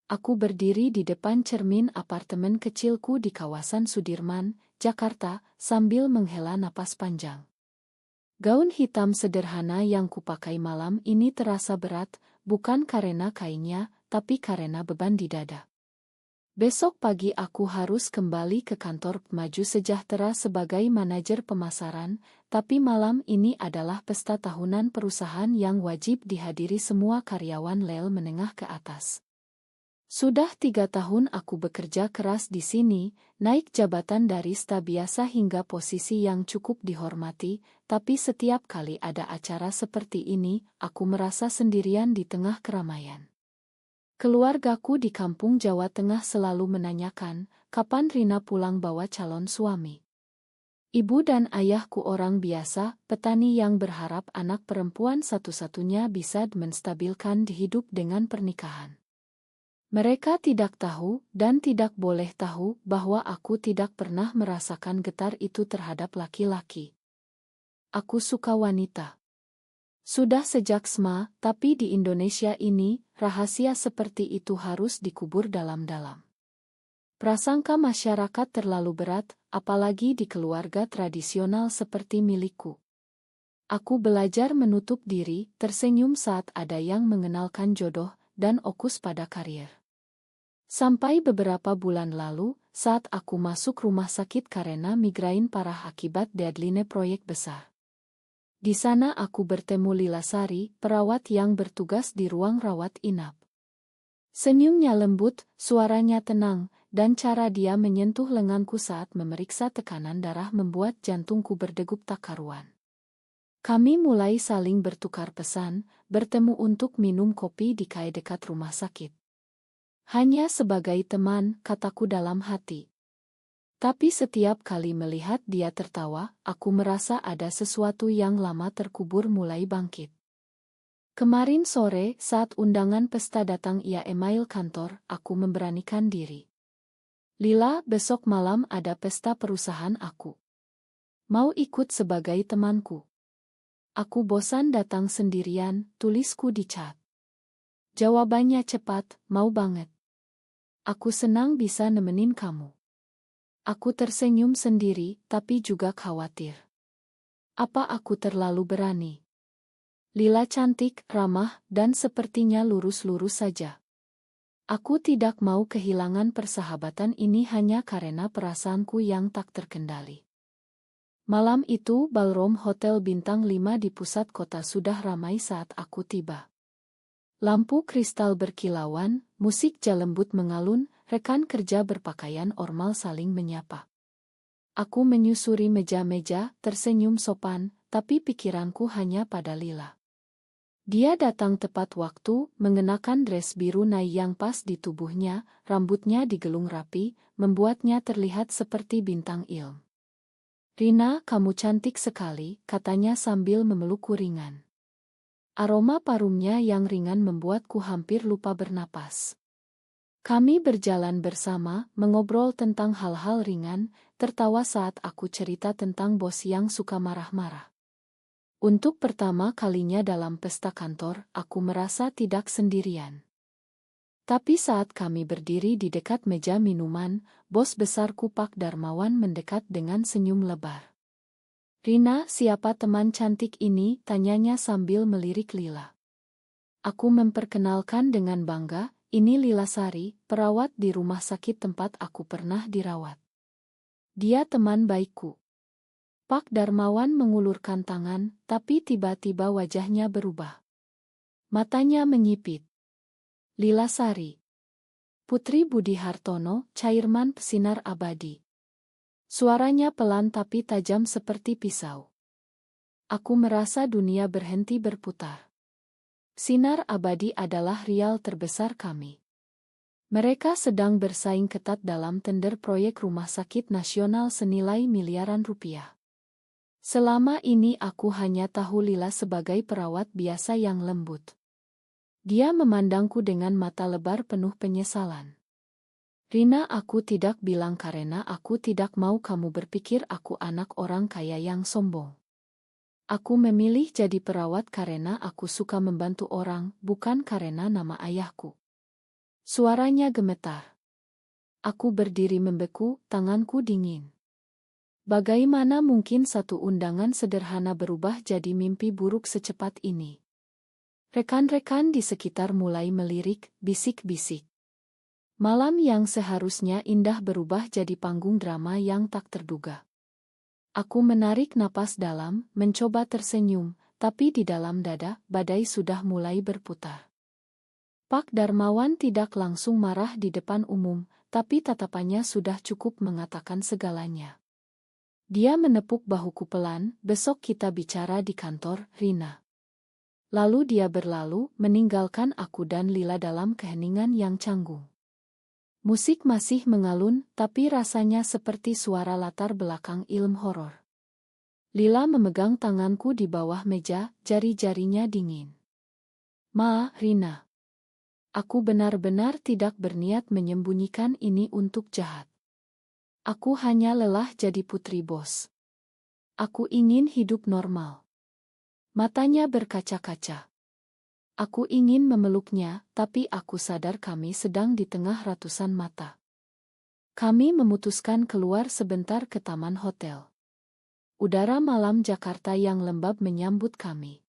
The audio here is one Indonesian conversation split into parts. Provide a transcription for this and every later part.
Aku berdiri di depan cermin apartemen kecilku di kawasan Sudirman, Jakarta, sambil menghela napas panjang. Gaun hitam sederhana yang kupakai malam ini terasa berat, bukan karena kainnya, tapi karena beban di dada. Besok pagi aku harus kembali ke kantor Maju Sejahtera sebagai manajer pemasaran, tapi malam ini adalah pesta tahunan perusahaan yang wajib dihadiri semua karyawan level menengah ke atas. Sudah 3 tahun aku bekerja keras di sini, naik jabatan dari staf biasa hingga posisi yang cukup dihormati, tapi setiap kali ada acara seperti ini, aku merasa sendirian di tengah keramaian. Keluargaku di kampung Jawa Tengah selalu menanyakan, kapan Rina pulang bawa calon suami. Ibu dan ayahku orang biasa, petani yang berharap anak perempuan satu-satunya bisa menstabilkan hidup dengan pernikahan. Mereka tidak tahu dan tidak boleh tahu bahwa aku tidak pernah merasakan getar itu terhadap laki-laki. Aku suka wanita. Sudah sejak SMA, tapi di Indonesia ini, rahasia seperti itu harus dikubur dalam-dalam. Prasangka masyarakat terlalu berat, apalagi di keluarga tradisional seperti milikku. Aku belajar menutup diri, tersenyum saat ada yang mengenalkan jodoh, dan fokus pada karier. Sampai beberapa bulan lalu, saat aku masuk rumah sakit karena migrain parah akibat deadline proyek besar. Di sana aku bertemu Lila Sari, perawat yang bertugas di ruang rawat inap. Senyumnya lembut, suaranya tenang, dan cara dia menyentuh lenganku saat memeriksa tekanan darah membuat jantungku berdegup tak karuan. Kami mulai saling bertukar pesan, bertemu untuk minum kopi di kai dekat rumah sakit. Hanya sebagai teman, kataku dalam hati. Tapi setiap kali melihat dia tertawa, aku merasa ada sesuatu yang lama terkubur mulai bangkit. Kemarin sore, saat undangan pesta datang ia email kantor, aku memberanikan diri. Lila, besok malam ada pesta perusahaan aku. Mau ikut sebagai temanku? Aku bosan datang sendirian, tulisku di chat. Jawabannya cepat, mau banget. Aku senang bisa nemenin kamu. Aku tersenyum sendiri, tapi juga khawatir. Apa aku terlalu berani? Lila cantik, ramah, dan sepertinya lurus-lurus saja. Aku tidak mau kehilangan persahabatan ini hanya karena perasaanku yang tak terkendali. Malam itu, ballroom Hotel Bintang 5 di pusat kota sudah ramai saat aku tiba. Lampu kristal berkilauan, musik jalembut mengalun, rekan kerja berpakaian formal saling menyapa. Aku menyusuri meja-meja, tersenyum sopan, tapi pikiranku hanya pada Lila. Dia datang tepat waktu, mengenakan dress biru nai yang pas di tubuhnya, rambutnya digelung rapi, membuatnya terlihat seperti bintang ilm. Rina, kamu cantik sekali, katanya sambil memelukku ringan. Aroma parumnya yang ringan membuatku hampir lupa bernapas. Kami berjalan bersama, mengobrol tentang hal-hal ringan, tertawa saat aku cerita tentang bos yang suka marah-marah. Untuk pertama kalinya dalam pesta kantor, aku merasa tidak sendirian. Tapi saat kami berdiri di dekat meja minuman, bos besarku Pak Darmawan mendekat dengan senyum lebar. Rina, siapa teman cantik ini? Tanyanya sambil melirik Lila. Aku memperkenalkan dengan bangga, ini Lila Sari, perawat di rumah sakit tempat aku pernah dirawat. Dia teman baikku. Pak Darmawan mengulurkan tangan, tapi tiba-tiba wajahnya berubah. Matanya menyipit. Lila Sari. Putri Budi Hartono, Chairman Pesinar Abadi. Suaranya pelan tapi tajam seperti pisau. Aku merasa dunia berhenti berputar. Sinar Abadi adalah rial terbesar kami. Mereka sedang bersaing ketat dalam tender proyek rumah sakit nasional senilai miliaran rupiah. Selama ini aku hanya tahu Lila sebagai perawat biasa yang lembut. Dia memandangku dengan mata lebar penuh penyesalan. Rina, aku tidak bilang karena aku tidak mau kamu berpikir aku anak orang kaya yang sombong. Aku memilih jadi perawat karena aku suka membantu orang, bukan karena nama ayahku. Suaranya gemetar. Aku berdiri membeku, tanganku dingin. Bagaimana mungkin satu undangan sederhana berubah jadi mimpi buruk secepat ini? Rekan-rekan di sekitar mulai melirik, bisik-bisik. Malam yang seharusnya indah berubah jadi panggung drama yang tak terduga. Aku menarik napas dalam, mencoba tersenyum, tapi di dalam dada, badai sudah mulai berputar. Pak Darmawan tidak langsung marah di depan umum, tapi tatapannya sudah cukup mengatakan segalanya. Dia menepuk bahuku pelan, besok kita bicara di kantor, Rina. Lalu dia berlalu, meninggalkan aku dan Lila dalam keheningan yang canggung. Musik masih mengalun, tapi rasanya seperti suara latar belakang film horor. Lila memegang tanganku di bawah meja, jari-jarinya dingin. Ma, Rina. Aku benar-benar tidak berniat menyembunyikan ini untuk jahat. Aku hanya lelah jadi putri bos. Aku ingin hidup normal. Matanya berkaca-kaca. Aku ingin memeluknya, tapi aku sadar kami sedang di tengah ratusan mata. Kami memutuskan keluar sebentar ke taman hotel. Udara malam Jakarta yang lembab menyambut kami.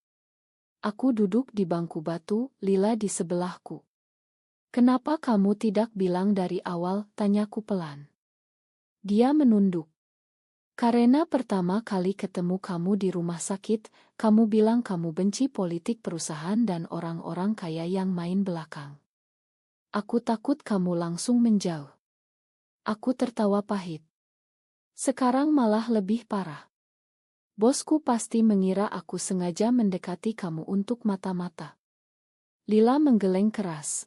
Aku duduk di bangku batu, Lila di sebelahku. Kenapa kamu tidak bilang dari awal, tanyaku pelan. Dia menunduk. Karena pertama kali ketemu kamu di rumah sakit, kamu bilang kamu benci politik perusahaan dan orang-orang kaya yang main belakang. Aku takut kamu langsung menjauh. Aku tertawa pahit. Sekarang malah lebih parah. Bosku pasti mengira aku sengaja mendekati kamu untuk mata-mata. Lila menggeleng keras.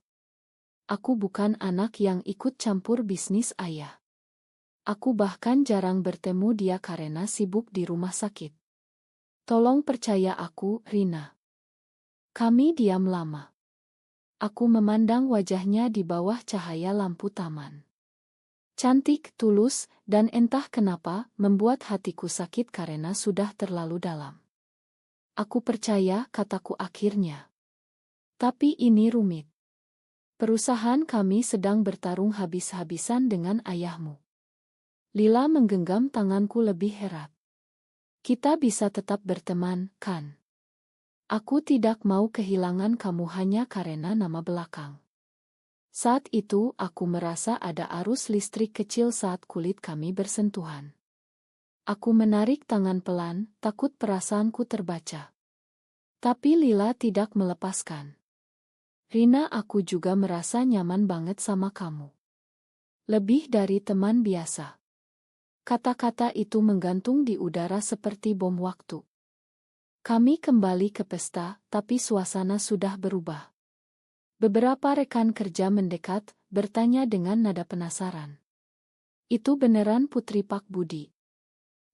Aku bukan anak yang ikut campur bisnis ayah. Aku bahkan jarang bertemu dia karena sibuk di rumah sakit. Tolong percaya aku, Rina. Kami diam lama. Aku memandang wajahnya di bawah cahaya lampu taman. Cantik, tulus, dan entah kenapa membuat hatiku sakit karena sudah terlalu dalam. Aku percaya, kataku akhirnya. Tapi ini rumit. Perusahaan kami sedang bertarung habis-habisan dengan ayahmu. Lila menggenggam tanganku lebih erat. Kita bisa tetap berteman, kan? Aku tidak mau kehilangan kamu hanya karena nama belakang. Saat itu aku merasa ada arus listrik kecil saat kulit kami bersentuhan. Aku menarik tangan pelan, takut perasaanku terbaca. Tapi Lila tidak melepaskan. Rina, aku juga merasa nyaman banget sama kamu. Lebih dari teman biasa. Kata-kata itu menggantung di udara seperti bom waktu. Kami kembali ke pesta, tapi suasana sudah berubah. Beberapa rekan kerja mendekat, bertanya dengan nada penasaran. Itu beneran Putri Pak Budi?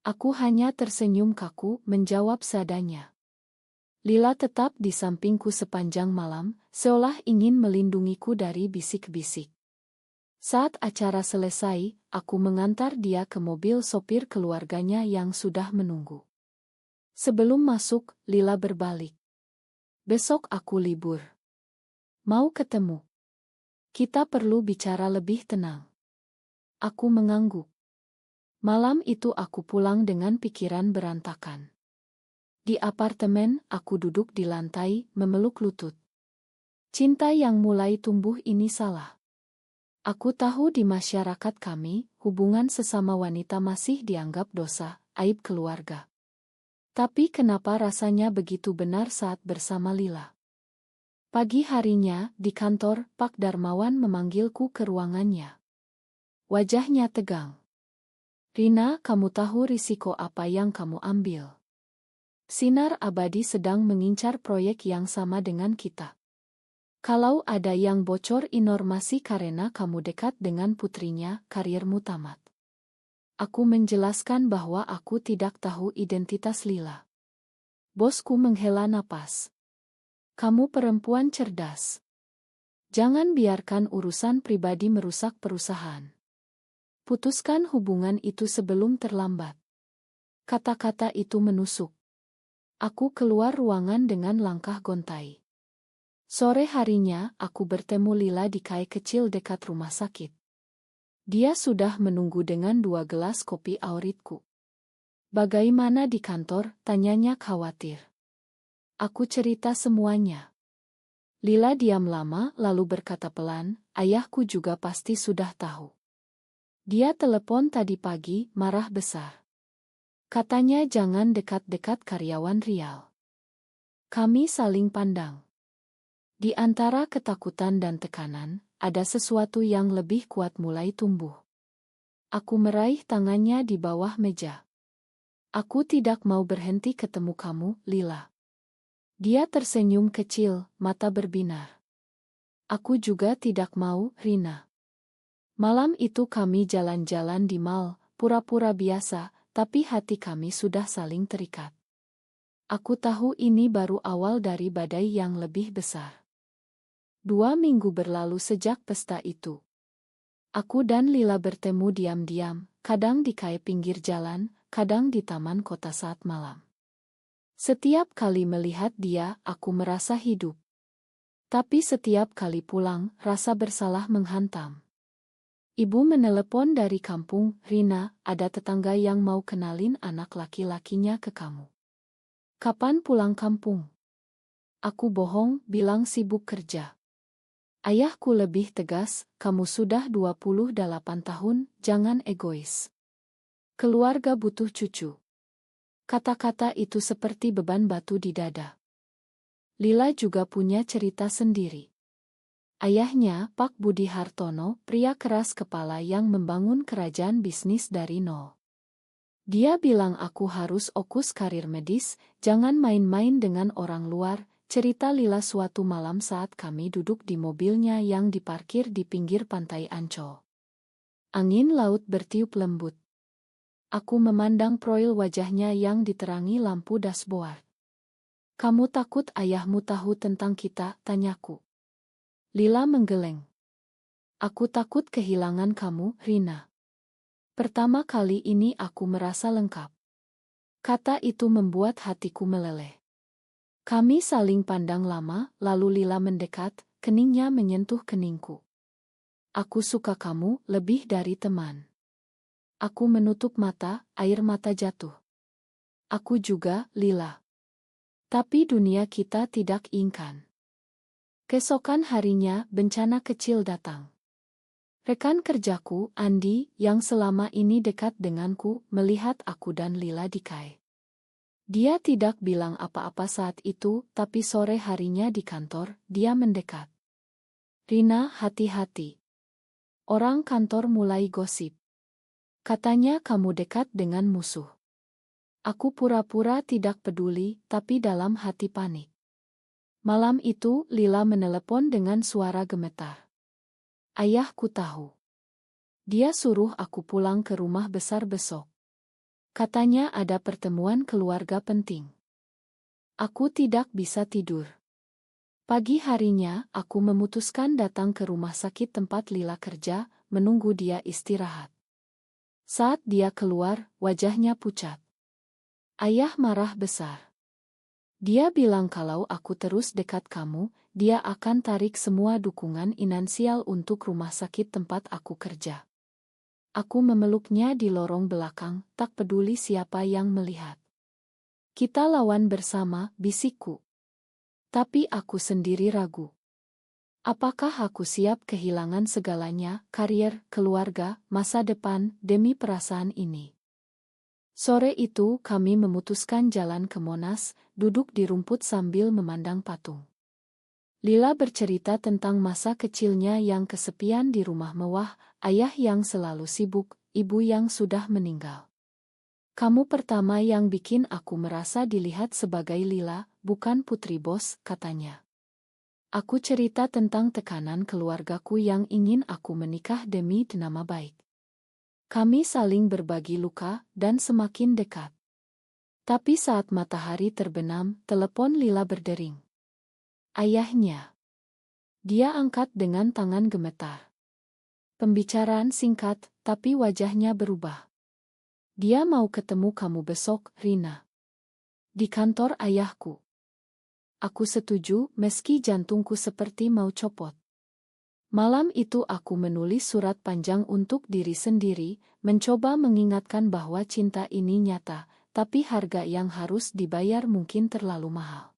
Aku hanya tersenyum kaku, menjawab seadanya. Lila tetap di sampingku sepanjang malam, seolah ingin melindungiku dari bisik-bisik. Saat acara selesai, aku mengantar dia ke mobil sopir keluarganya yang sudah menunggu. Sebelum masuk, Lila berbalik. Besok aku libur. Mau ketemu? Kita perlu bicara lebih tenang. Aku mengangguk. Malam itu aku pulang dengan pikiran berantakan. Di apartemen, aku duduk di lantai, memeluk lutut. Cinta yang mulai tumbuh ini salah. Aku tahu di masyarakat kami, hubungan sesama wanita masih dianggap dosa, aib keluarga. Tapi kenapa rasanya begitu benar saat bersama Lila? Pagi harinya, di kantor, Pak Darmawan memanggilku ke ruangannya. Wajahnya tegang. Rina, kamu tahu risiko apa yang kamu ambil? Sinar Abadi sedang mengincar proyek yang sama dengan kita. Kalau ada yang bocor informasi karena kamu dekat dengan putrinya, karirmu tamat. Aku menjelaskan bahwa aku tidak tahu identitas Lila. Bosku menghela napas. Kamu perempuan cerdas. Jangan biarkan urusan pribadi merusak perusahaan. Putuskan hubungan itu sebelum terlambat. Kata-kata itu menusuk. Aku keluar ruangan dengan langkah gontai. Sore harinya, aku bertemu Lila di kai kecil dekat rumah sakit. Dia sudah menunggu dengan 2 gelas kopi aoritku. Bagaimana di kantor? Tanyanya khawatir. Aku cerita semuanya. Lila diam lama lalu berkata pelan, ayahku juga pasti sudah tahu. Dia telepon tadi pagi, marah besar. Katanya jangan dekat-dekat karyawan Rial. Kami saling pandang. Di antara ketakutan dan tekanan, ada sesuatu yang lebih kuat mulai tumbuh. Aku meraih tangannya di bawah meja. Aku tidak mau berhenti ketemu kamu, Lila. Dia tersenyum kecil, mata berbinar. Aku juga tidak mau, Rina. Malam itu kami jalan-jalan di mall, pura-pura biasa, tapi hati kami sudah saling terikat. Aku tahu ini baru awal dari badai yang lebih besar. 2 minggu berlalu sejak pesta itu. Aku dan Lila bertemu diam-diam, kadang di kai pinggir jalan, kadang di taman kota saat malam. Setiap kali melihat dia, aku merasa hidup. Tapi setiap kali pulang, rasa bersalah menghantam. Ibu menelepon dari kampung, Rina, ada tetangga yang mau kenalin anak laki-lakinya ke kamu. Kapan pulang kampung? Aku bohong, bilang sibuk kerja. Ayahku lebih tegas, kamu sudah 28 tahun, jangan egois. Keluarga butuh cucu. Kata-kata itu seperti beban batu di dada. Lila juga punya cerita sendiri. Ayahnya, Pak Budi Hartono, pria keras kepala yang membangun kerajaan bisnis dari nol. Dia bilang aku harus fokus karir medis, jangan main-main dengan orang luar. Cerita Lila suatu malam saat kami duduk di mobilnya yang diparkir di pinggir pantai Ancol. Angin laut bertiup lembut. Aku memandang proil wajahnya yang diterangi lampu dashboard. Kamu takut ayahmu tahu tentang kita? Tanyaku. Lila menggeleng. Aku takut kehilangan kamu, Rina. Pertama kali ini aku merasa lengkap. Kata itu membuat hatiku meleleh. Kami saling pandang lama, lalu Lila mendekat, keningnya menyentuh keningku. Aku suka kamu lebih dari teman. Aku menutup mata, air mata jatuh. Aku juga, Lila. Tapi dunia kita tidak inginkan. Keesokan harinya, bencana kecil datang. Rekan kerjaku, Andi, yang selama ini dekat denganku, melihat aku dan Lila di kai. Dia tidak bilang apa-apa saat itu, tapi sore harinya di kantor, dia mendekat. Rina, hati-hati. Orang kantor mulai gosip. Katanya kamu dekat dengan musuh. Aku pura-pura tidak peduli, tapi dalam hati panik. Malam itu, Lila menelepon dengan suara gemetar. Ayahku tahu. Dia suruh aku pulang ke rumah besar besok. Katanya ada pertemuan keluarga penting. Aku tidak bisa tidur. Pagi harinya, aku memutuskan datang ke rumah sakit tempat Lila kerja, menunggu dia istirahat. Saat dia keluar, wajahnya pucat. Ayah marah besar. Dia bilang kalau aku terus dekat kamu, dia akan tarik semua dukungan finansial untuk rumah sakit tempat aku kerja. Aku memeluknya di lorong belakang, tak peduli siapa yang melihat. Kita lawan bersama, bisikku. Tapi aku sendiri ragu. Apakah aku siap kehilangan segalanya, karier, keluarga, masa depan, demi perasaan ini? Sore itu kami memutuskan jalan ke Monas, duduk di rumput sambil memandang patung. Lila bercerita tentang masa kecilnya yang kesepian di rumah mewah, ayah yang selalu sibuk, ibu yang sudah meninggal. Kamu pertama yang bikin aku merasa dilihat sebagai Lila, bukan putri bos, katanya. Aku cerita tentang tekanan keluargaku yang ingin aku menikah demi nama baik. Kami saling berbagi luka dan semakin dekat. Tapi saat matahari terbenam, telepon Lila berdering. Ayahnya. Dia angkat dengan tangan gemetar. Pembicaraan singkat, tapi wajahnya berubah. Dia mau ketemu kamu besok, Rina. Di kantor ayahku. Aku setuju, meski jantungku seperti mau copot. Malam itu aku menulis surat panjang untuk diri sendiri, mencoba mengingatkan bahwa cinta ini nyata, tapi harga yang harus dibayar mungkin terlalu mahal.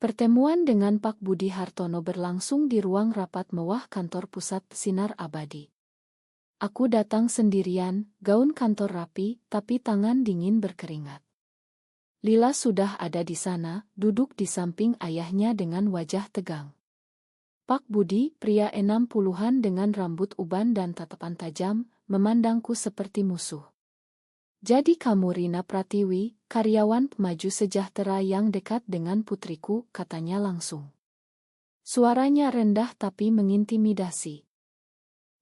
Pertemuan dengan Pak Budi Hartono berlangsung di ruang rapat mewah kantor pusat Sinar Abadi. Aku datang sendirian, gaun kantor rapi, tapi tangan dingin berkeringat. Lila sudah ada di sana, duduk di samping ayahnya dengan wajah tegang. Pak Budi, pria 60-an dengan rambut uban dan tatapan tajam, memandangku seperti musuh. Jadi kamu Rina Pratiwi, karyawan Maju Sejahtera yang dekat dengan putriku, katanya langsung. Suaranya rendah tapi mengintimidasi.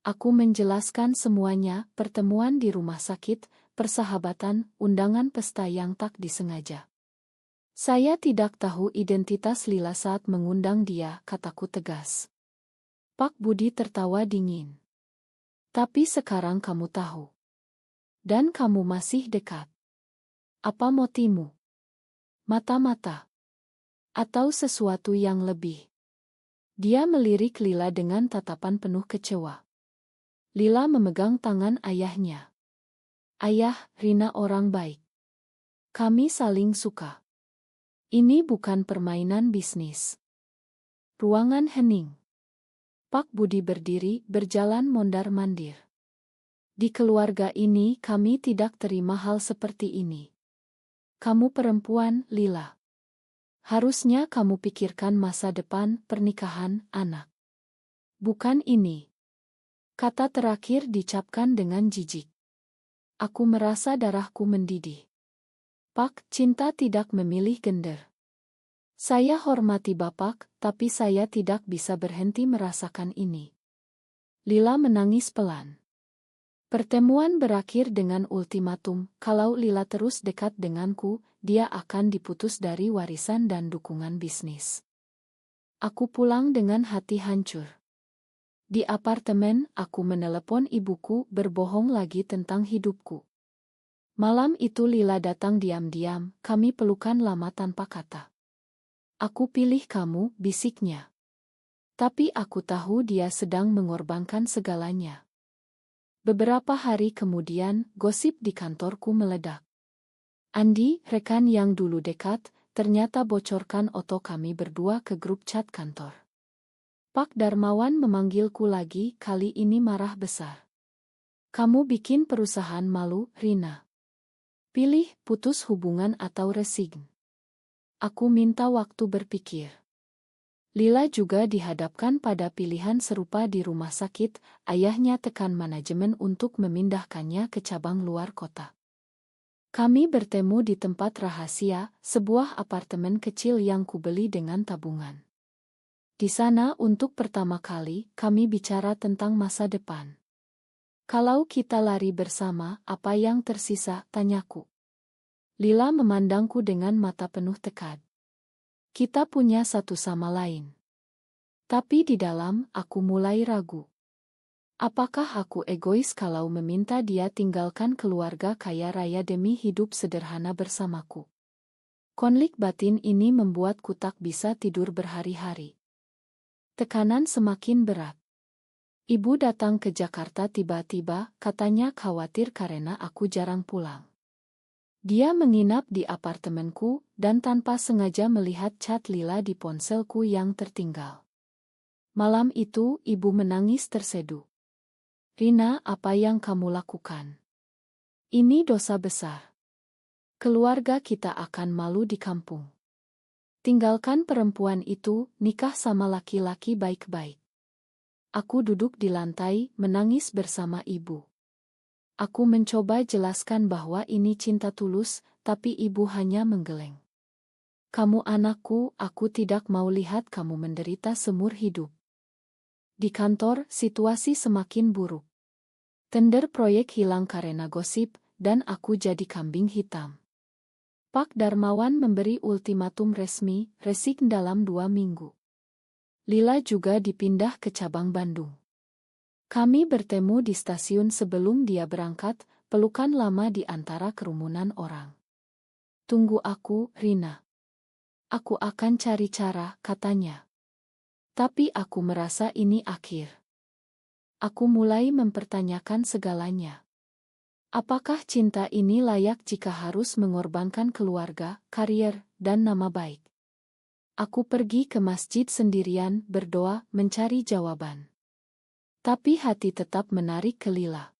Aku menjelaskan semuanya, pertemuan di rumah sakit, persahabatan, undangan pesta yang tak disengaja. Saya tidak tahu identitas Lila saat mengundang dia, kataku tegas. Pak Budi tertawa dingin. Tapi sekarang kamu tahu. Dan kamu masih dekat. Apa motimu? Mata-mata. Atau sesuatu yang lebih? Dia melirik Lila dengan tatapan penuh kecewa. Lila memegang tangan ayahnya. Ayah, Rina orang baik. Kami saling suka. Ini bukan permainan bisnis. Ruangan hening. Pak Budi berdiri, berjalan mondar-mandir. Di keluarga ini kami tidak terima hal seperti ini. Kamu perempuan, Lila. Harusnya kamu pikirkan masa depan, pernikahan, anak. Bukan ini. Kata terakhir dicapkan dengan jijik. Aku merasa darahku mendidih. Pak, cinta tidak memilih gender. Saya hormati Bapak, tapi saya tidak bisa berhenti merasakan ini. Lila menangis pelan. Pertemuan berakhir dengan ultimatum, kalau Lila terus dekat denganku, dia akan diputus dari warisan dan dukungan bisnis. Aku pulang dengan hati hancur. Di apartemen, aku menelepon ibuku, berbohong lagi tentang hidupku. Malam itu Lila datang diam-diam, kami pelukan lama tanpa kata. Aku pilih kamu, bisiknya. Tapi aku tahu dia sedang mengorbankan segalanya. Beberapa hari kemudian, gosip di kantorku meledak. Andi, rekan yang dulu dekat, ternyata bocorkan foto kami berdua ke grup chat kantor. Pak Darmawan memanggilku lagi, kali ini marah besar. Kamu bikin perusahaan malu, Rina. Pilih, putus hubungan atau resign. Aku minta waktu berpikir. Lila juga dihadapkan pada pilihan serupa di rumah sakit, ayahnya tekan manajemen untuk memindahkannya ke cabang luar kota. Kami bertemu di tempat rahasia, sebuah apartemen kecil yang kubeli dengan tabungan. Di sana untuk pertama kali, kami bicara tentang masa depan. Kalau kita lari bersama, apa yang tersisa, tanyaku. Lila memandangku dengan mata penuh tekad. Kita punya satu sama lain. Tapi di dalam, aku mulai ragu. Apakah aku egois kalau meminta dia tinggalkan keluarga kaya raya demi hidup sederhana bersamaku? Konflik batin ini membuatku tak bisa tidur berhari-hari. Tekanan semakin berat. Ibu datang ke Jakarta tiba-tiba, katanya khawatir karena aku jarang pulang. Dia menginap di apartemenku, dan tanpa sengaja melihat chat Lila di ponselku yang tertinggal. Malam itu, ibu menangis terseduh. Rina, apa yang kamu lakukan? Ini dosa besar. Keluarga kita akan malu di kampung. Tinggalkan perempuan itu, nikah sama laki-laki baik-baik. Aku duduk di lantai, menangis bersama ibu. Aku mencoba jelaskan bahwa ini cinta tulus, tapi ibu hanya menggeleng. Kamu anakku, aku tidak mau lihat kamu menderita seumur hidup. Di kantor, situasi semakin buruk. Tender proyek hilang karena gosip, dan aku jadi kambing hitam. Pak Darmawan memberi ultimatum resmi, resign dalam 2 minggu. Lila juga dipindah ke cabang Bandung. Kami bertemu di stasiun sebelum dia berangkat, pelukan lama di antara kerumunan orang. Tunggu aku, Rina. Aku akan cari cara, katanya. Tapi aku merasa ini akhir. Aku mulai mempertanyakan segalanya. Apakah cinta ini layak jika harus mengorbankan keluarga, karier, dan nama baik? Aku pergi ke masjid sendirian, berdoa, mencari jawaban. Tapi hati tetap menarik ke Lila.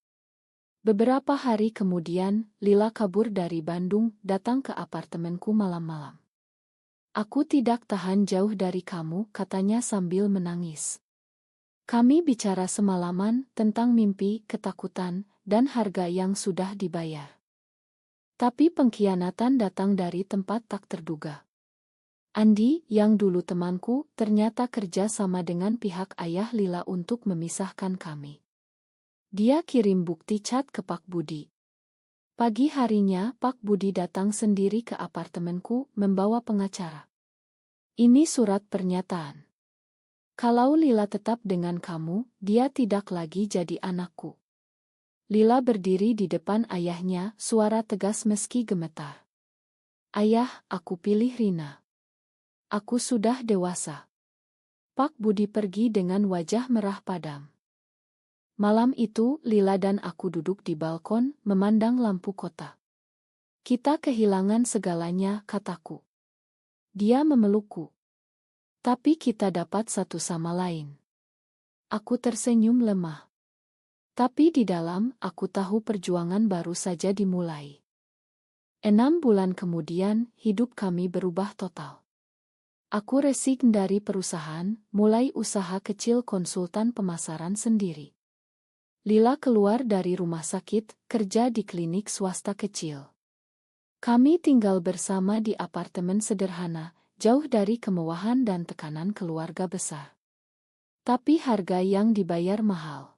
Beberapa hari kemudian, Lila kabur dari Bandung, datang ke apartemenku malam-malam. Aku tidak tahan jauh dari kamu, katanya sambil menangis. Kami bicara semalaman tentang mimpi, ketakutan, dan harga yang sudah dibayar. Tapi pengkhianatan datang dari tempat tak terduga. Andi, yang dulu temanku, ternyata kerja sama dengan pihak ayah Lila untuk memisahkan kami. Dia kirim bukti chat ke Pak Budi. Pagi harinya, Pak Budi datang sendiri ke apartemenku membawa pengacara. Ini surat pernyataan. Kalau Lila tetap dengan kamu, dia tidak lagi jadi anakku. Lila berdiri di depan ayahnya, suara tegas meski gemetar. Ayah, aku pilih Rina. Aku sudah dewasa. Pak Budi pergi dengan wajah merah padam. Malam itu, Lila dan aku duduk di balkon, memandang lampu kota. Kita kehilangan segalanya, kataku. Dia memelukku. Tapi kita dapat satu sama lain. Aku tersenyum lemah. Tapi di dalam, aku tahu perjuangan baru saja dimulai. 6 bulan kemudian, hidup kami berubah total. Aku resign dari perusahaan, mulai usaha kecil konsultan pemasaran sendiri. Lila keluar dari rumah sakit, kerja di klinik swasta kecil. Kami tinggal bersama di apartemen sederhana, jauh dari kemewahan dan tekanan keluarga besar. Tapi harga yang dibayar mahal.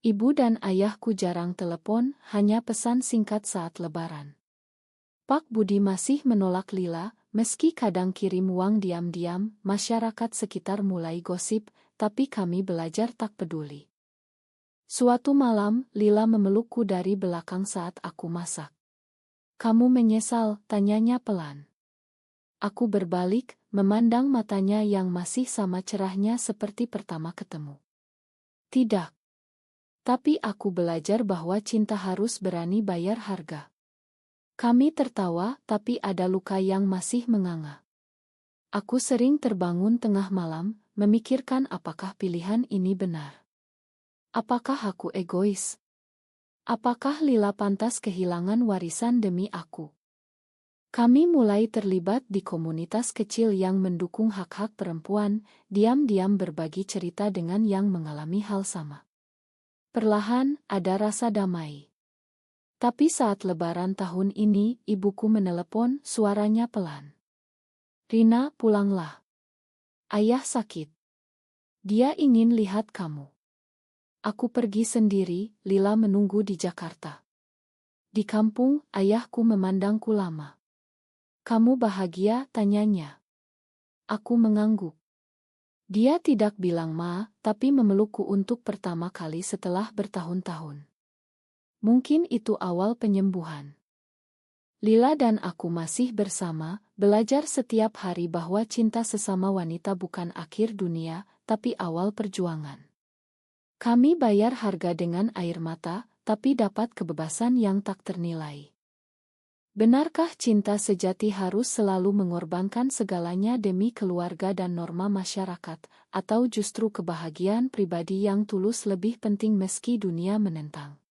Ibu dan ayahku jarang telepon, hanya pesan singkat saat lebaran. Pak Budi masih menolak Lila, meski kadang kirim uang diam-diam. Masyarakat sekitar mulai gosip, tapi kami belajar tak peduli. Suatu malam, Lila memelukku dari belakang saat aku masak. Kamu menyesal? Tanyanya pelan. Aku berbalik, memandang matanya yang masih sama cerahnya seperti pertama ketemu. Tidak. Tapi aku belajar bahwa cinta harus berani bayar harga. Kami tertawa, tapi ada luka yang masih menganga. Aku sering terbangun tengah malam, memikirkan apakah pilihan ini benar. Apakah aku egois? Apakah Lila pantas kehilangan warisan demi aku? Kami mulai terlibat di komunitas kecil yang mendukung hak-hak perempuan, diam-diam berbagi cerita dengan yang mengalami hal sama. Perlahan, ada rasa damai. Tapi saat lebaran tahun ini, ibuku menelepon, suaranya pelan. Rina, pulanglah. Ayah sakit. Dia ingin lihat kamu. Aku pergi sendiri, Lila menunggu di Jakarta. Di kampung, ayahku memandangku lama. Kamu bahagia? Tanyanya. Aku mengangguk. Dia tidak bilang ma, tapi memelukku untuk pertama kali setelah bertahun-tahun. Mungkin itu awal penyembuhan. Lila dan aku masih bersama, belajar setiap hari bahwa cinta sesama wanita bukan akhir dunia, tapi awal perjuangan. Kami bayar harga dengan air mata, tapi dapat kebebasan yang tak ternilai. Benarkah cinta sejati harus selalu mengorbankan segalanya demi keluarga dan norma masyarakat, atau justru kebahagiaan pribadi yang tulus lebih penting meski dunia menentang?